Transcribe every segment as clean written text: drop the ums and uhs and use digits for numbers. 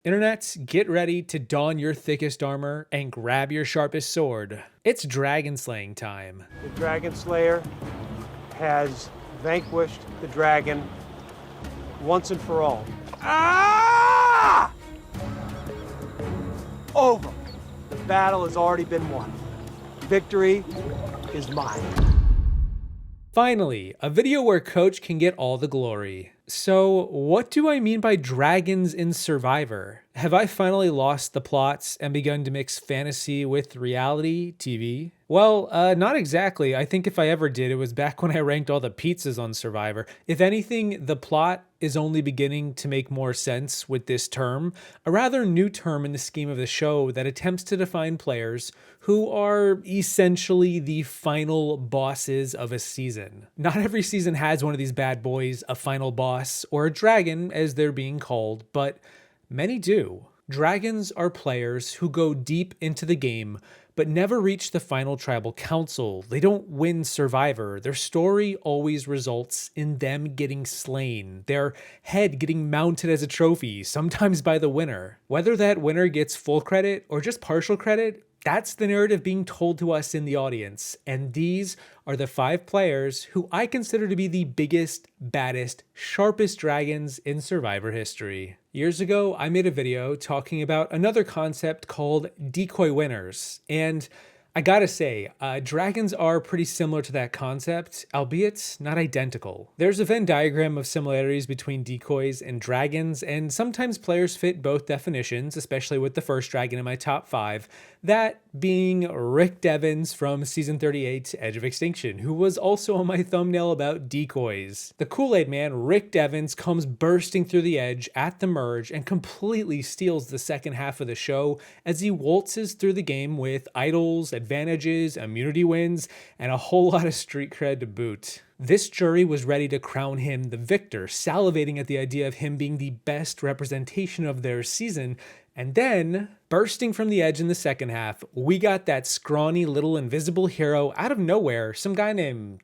Internet, get ready to don your thickest armor and grab your sharpest sword. It's dragon slaying time. The Dragon Slayer has vanquished the dragon once and for all. Ah! Over. The battle has already been won. Victory is mine. Finally, a video where Coach can get all the glory. So, what do I mean by dragons in Survivor? Have I finally lost the plots and begun to mix fantasy with reality TV? Well, not exactly. I think if I ever did, it was back when I ranked all the pizzas on Survivor. If anything, the plot is only beginning to make more sense with this term, a rather new term in the scheme of the show that attempts to define players who are essentially the final bosses of a season. Not every season has one of these bad boys, a final boss, or a dragon as they're being called, but many do. Dragons are players who go deep into the game, but never reach the final tribal council. They don't win Survivor. Their story always results in them getting slain, their head getting mounted as a trophy, sometimes by the winner. Whether that winner gets full credit or just partial credit, that's the narrative being told to us in the audience, and these are the 5 players who I consider to be the biggest, baddest, sharpest dragons in Survivor history. Years ago, I made a video talking about another concept called decoy winners, and I gotta say, dragons are pretty similar to that concept, albeit not identical. There's a Venn diagram of similarities between decoys and dragons, and sometimes players fit both definitions, especially with the first dragon in my top 5, that being Rick Devens from Season 38 Edge of Extinction, who was also on my thumbnail about decoys. The Kool-Aid Man, Rick Devens, comes bursting through the edge at the merge and completely steals the second half of the show as he waltzes through the game with idols, advantages, immunity wins, and a whole lot of street cred to boot. This jury was ready to crown him the victor, salivating at the idea of him being the best representation of their season. And then, bursting from the edge in the second half, we got that scrawny little invisible hero out of nowhere, some guy named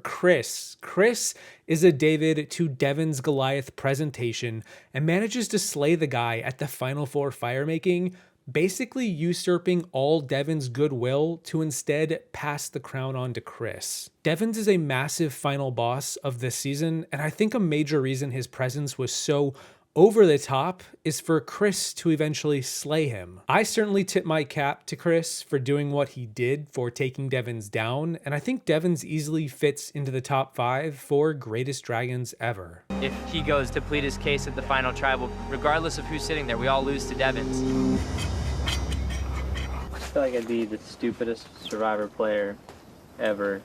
Chris. Chris is a David to Devon's Goliath presentation and manages to slay the guy at the final 4 firemaking, basically usurping all Devon's goodwill to instead pass the crown on to Chris. Devons is a massive final boss of this season, and I think a major reason his presence was so over the top is for Chris to eventually slay him. I certainly tip my cap to Chris for doing what he did for taking Devons down, and I think Devons easily fits into the top 5 for greatest dragons ever. If he goes to plead his case at the final tribal, regardless of who's sitting there, we all lose to Devons. I feel like I'd be the stupidest Survivor player ever.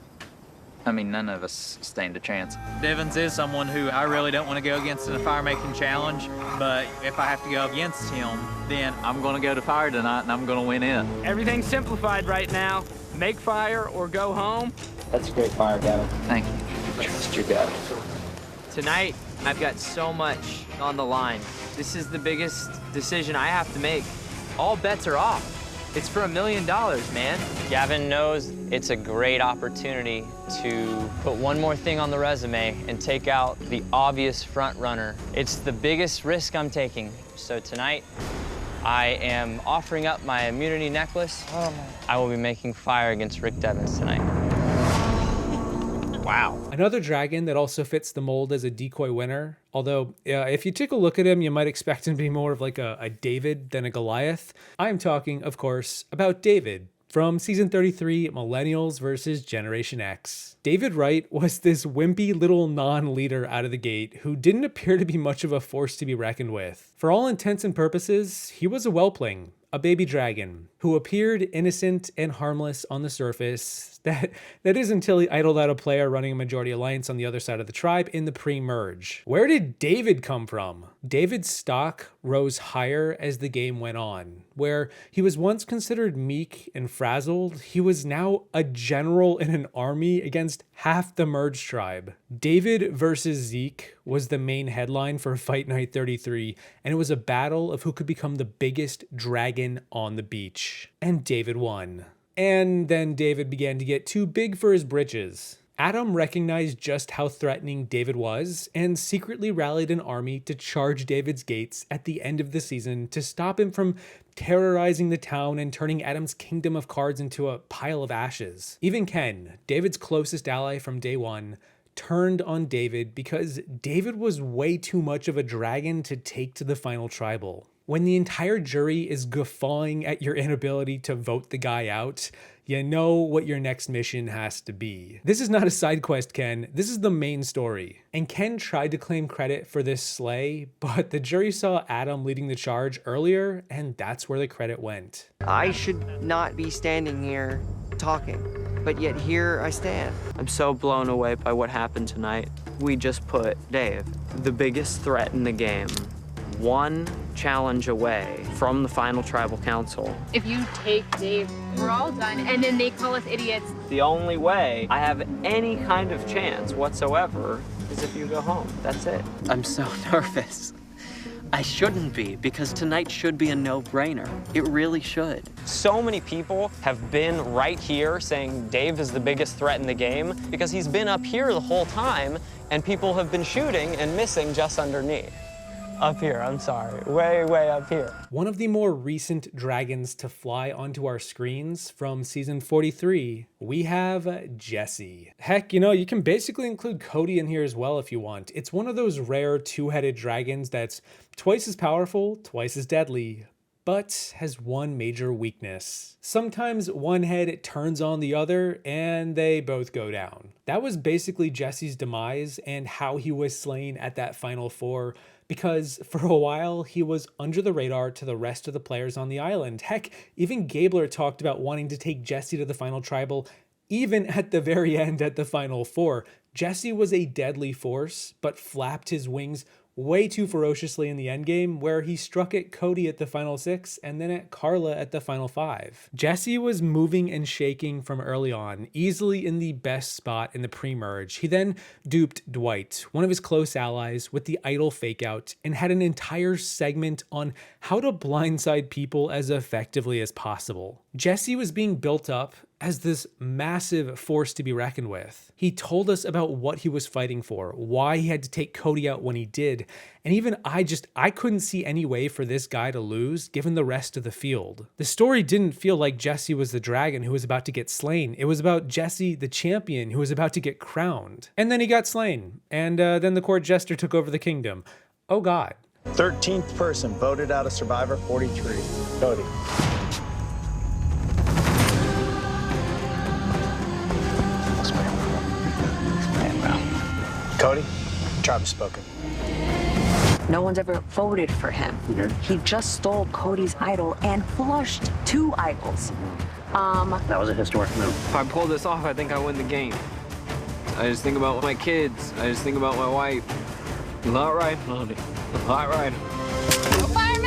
I mean, none of us stand a chance. Devons is someone who I really don't want to go against in a fire-making challenge, but if I have to go against him, then I'm going to go to fire tonight, and I'm going to win it. Everything's simplified right now. Make fire or go home. That's a great fire, Gavin. Thank you. Trust your gut. Tonight, I've got so much on the line. This is the biggest decision I have to make. All bets are off. It's for $1 million, man. Gavin knows it's a great opportunity to put one more thing on the resume and take out the obvious front runner. It's the biggest risk I'm taking. So tonight, I am offering up my immunity necklace. I will be making fire against Rick Devens tonight. Wow. Another dragon that also fits the mold as a decoy winner, although if you take a look at him, you might expect him to be more of like a David than a Goliath. I'm talking, of course, about David from Season 33, Millennials versus Generation X. David Wright was this wimpy little non-leader out of the gate who didn't appear to be much of a force to be reckoned with. For all intents and purposes, he was a whelpling, a baby dragon, who appeared innocent and harmless on the surface. That is until he idled out a player running a majority alliance on the other side of the tribe in the pre-merge. Where did David come from? David's stock rose higher as the game went on. Where he was once considered meek and frazzled, he was now a general in an army against half the merge tribe. David versus Zeke was the main headline for Fight Night 33, and it was a battle of who could become the biggest dragon on the beach. And David won. And then David began to get too big for his britches. Adam recognized just how threatening David was and secretly rallied an army to charge David's gates at the end of the season to stop him from terrorizing the town and turning Adam's kingdom of cards into a pile of ashes. Even Ken, David's closest ally from day one, turned on David because David was way too much of a dragon to take to the final tribal. When the entire jury is guffawing at your inability to vote the guy out, you know what your next mission has to be. This is not a side quest, Ken. This is the main story. And Ken tried to claim credit for this slay, but the jury saw Adam leading the charge earlier, and that's where the credit went. I should not be standing here talking, but yet here I stand. I'm so blown away by what happened tonight. We just put Dave, the biggest threat in the game, one challenge away from the final tribal council. If you take Dave, we're all done, and then they call us idiots. The only way I have any kind of chance whatsoever is if you go home. That's it. I'm so nervous. I shouldn't be, because tonight should be a no-brainer. It really should. So many people have been right here saying Dave is the biggest threat in the game because he's been up here the whole time and people have been shooting and missing just underneath. Up here, I'm sorry. Way, way up here. One of the more recent dragons to fly onto our screens from season 43, we have Jesse. Heck, you can basically include Cody in here as well if you want. It's one of those rare two-headed dragons that's twice as powerful, twice as deadly, but has one major weakness. Sometimes one head turns on the other and they both go down. That was basically Jesse's demise and how he was slain at that final four, because for a while he was under the radar to the rest of the players on the island. Heck, even Gabler talked about wanting to take Jesse to the final tribal, even at the very end at the final four. Jesse was a deadly force, but flapped his wings way too ferociously in the endgame, where he struck at Cody at the final 6 and then at Carla at the final 5. Jesse was moving and shaking from early on, easily in the best spot in the pre-merge. He then duped Dwight, one of his close allies, with the idol fakeout and had an entire segment on how to blindside people as effectively as possible. Jesse was being built up as this massive force to be reckoned with. He told us about what he was fighting for, why he had to take Cody out when he did, and even I couldn't see any way for this guy to lose given the rest of the field. The story didn't feel like Jesse was the dragon who was about to get slain. It was about Jesse, the champion, who was about to get crowned. And then he got slain, and then the court jester took over the kingdom. Oh God. 13th person voted out of Survivor 43. Cody. Cody, tribe has spoken. No one's ever voted for him. He just stole Cody's idol and flushed 2 idols. That was a historic move. If I pull this off, I think I win the game. I just think about my kids. I just think about my wife. Not right, honey. Not right.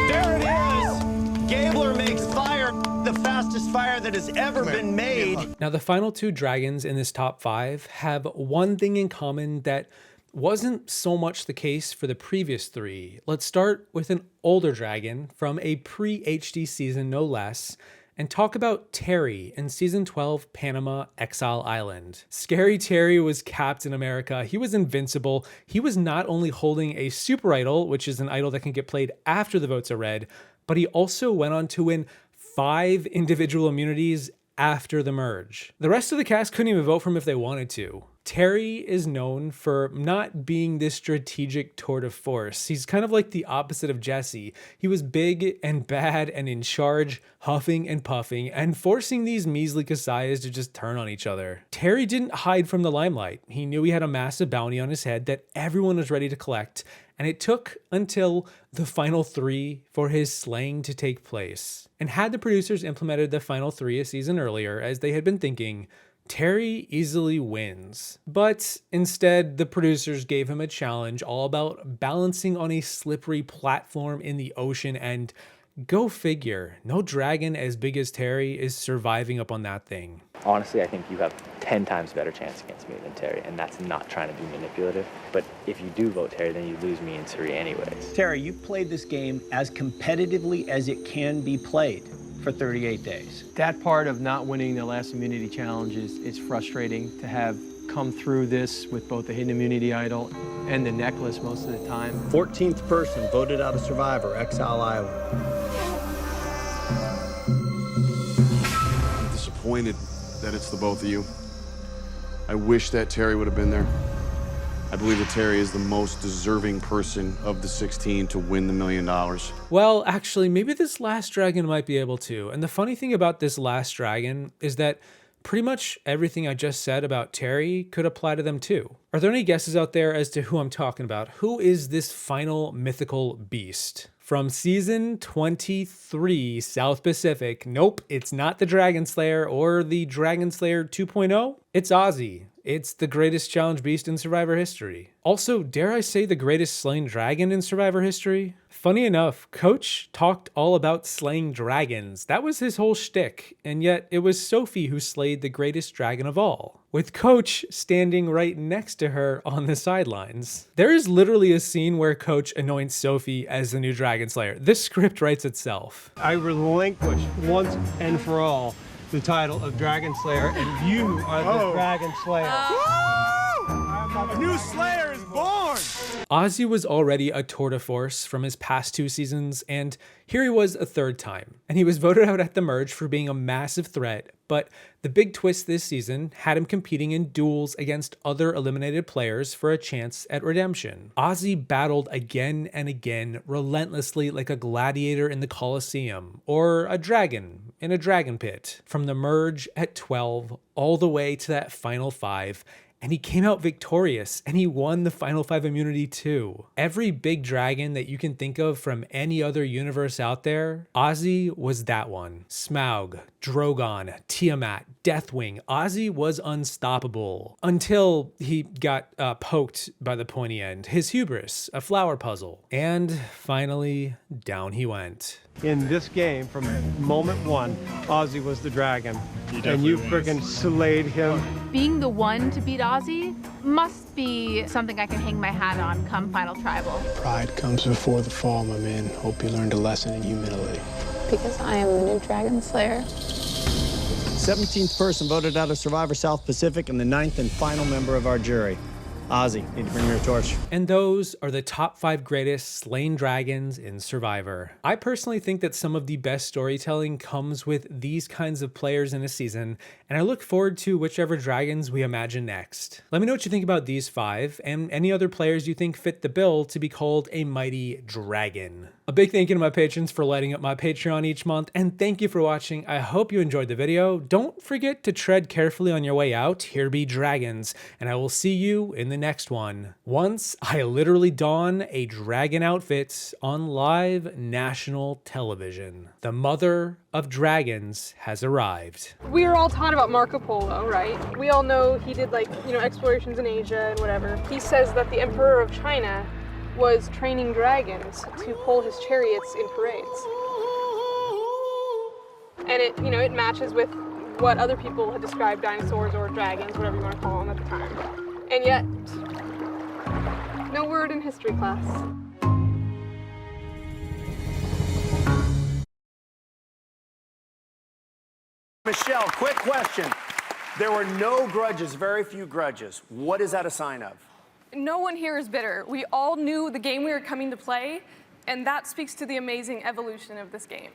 There it is! Gabler makes fire the fastest fire that has ever been made. Now, the final 2 dragons in this top 5 have one thing in common that wasn't so much the case for the previous 3. Let's start with an older dragon from a pre-HD season, no less, and talk about Terry in season 12, Panama Exile Island. Scary Terry was Captain America. He was invincible. He was not only holding a super idol, which is an idol that can get played after the votes are read, but he also went on to win 5 individual immunities after the merge. The rest of the cast couldn't even vote for him if they wanted to. Terry is known for not being this strategic tour de force. He's kind of like the opposite of Jesse. He was big and bad and in charge, huffing and puffing, and forcing these measly Kasayas to just turn on each other. Terry didn't hide from the limelight. He knew he had a massive bounty on his head that everyone was ready to collect, and it took until the final 3 for his slaying to take place. And had the producers implemented the final 3 a season earlier, as they had been thinking, Terry easily wins. But instead, the producers gave him a challenge all about balancing on a slippery platform in the ocean, and go figure, no dragon as big as Terry is surviving up on that thing. Honestly, I think you have 10 times better chance against me than Terry, and that's not trying to be manipulative. But if you do vote Terry, then you lose me and Suri anyways. Terry, you've played this game as competitively as it can be played for 38 days. That part of not winning the last immunity challenge is frustrating, to have come through this with both the hidden immunity idol and the necklace most of the time. 14th person voted out of Survivor, Exile Island. I'm disappointed that it's the both of you. I wish that Terry would have been there. I believe that Terry is the most deserving person of the 16 to win the $1 million. Well, actually, maybe this last dragon might be able to. And the funny thing about this last dragon is that pretty much everything I just said about Terry could apply to them too. Are there any guesses out there as to who I'm talking about? Who is this final mythical beast? From season 23, South Pacific. Nope, it's not the Dragon Slayer or the Dragon Slayer 2.0. It's Ozzy. It's the greatest challenge beast in Survivor history. Also, dare I say the greatest slain dragon in Survivor history? Funny enough, Coach talked all about slaying dragons. That was his whole shtick, and yet it was Sophie who slayed the greatest dragon of all, with Coach standing right next to her on the sidelines. There is literally a scene where Coach anoints Sophie as the new Dragon Slayer. This script writes itself. I relinquish once and for all the title of Dragon Slayer, and you are the Dragon Slayer. A new Slayer is born! Ozzy was already a tour de force from his past 2 seasons, and here he was a 3rd time. And he was voted out at the merge for being a massive threat, but the big twist this season had him competing in duels against other eliminated players for a chance at redemption. Ozzy battled again and again, relentlessly like a gladiator in the Colosseum, or a dragon in a dragon pit, from the merge at 12 all the way to that final 5. And he came out victorious, and he won the Final 5 immunity too. Every big dragon that you can think of from any other universe out there, Ozzy was that one. Smaug, Drogon, Tiamat, Deathwing. Ozzy was unstoppable until he got poked by the pointy end. His hubris, a flower puzzle. And finally, down he went. In this game, from moment 1, Ozzy was the dragon, and you friggin' slayed him. Being the one to beat Ozzy must be something I can hang my hat on come Final Tribal. Pride comes before the fall, my man. Hope you learned a lesson in humility. Because I am the new Dragon Slayer. 17th person voted out of Survivor South Pacific and the 9th and final member of our jury. Ozzy, need to bring your torch. And those are the top 5 greatest slain dragons in Survivor. I personally think that some of the best storytelling comes with these kinds of players in a season, and I look forward to whichever dragons we imagine next. Let me know what you think about these 5 and any other players you think fit the bill to be called a mighty dragon. A big thank you to my patrons for lighting up my Patreon each month, and thank you for watching. I hope you enjoyed the video. Don't forget to tread carefully on your way out. Here be dragons, and I will see you in the next one. Once I literally don a dragon outfit on live national television. The mother of dragons has arrived. We were all taught about Marco Polo, right? We all know he did explorations in Asia and whatever. He says that the Emperor of China was training dragons to pull his chariots in parades. And it matches with what other people had described dinosaurs or dragons, whatever you want to call them at the time. And yet, no word in history class. Michelle, quick question. There were no grudges, very few grudges. What is that a sign of? No one here is bitter. We all knew the game we were coming to play, and that speaks to the amazing evolution of this game.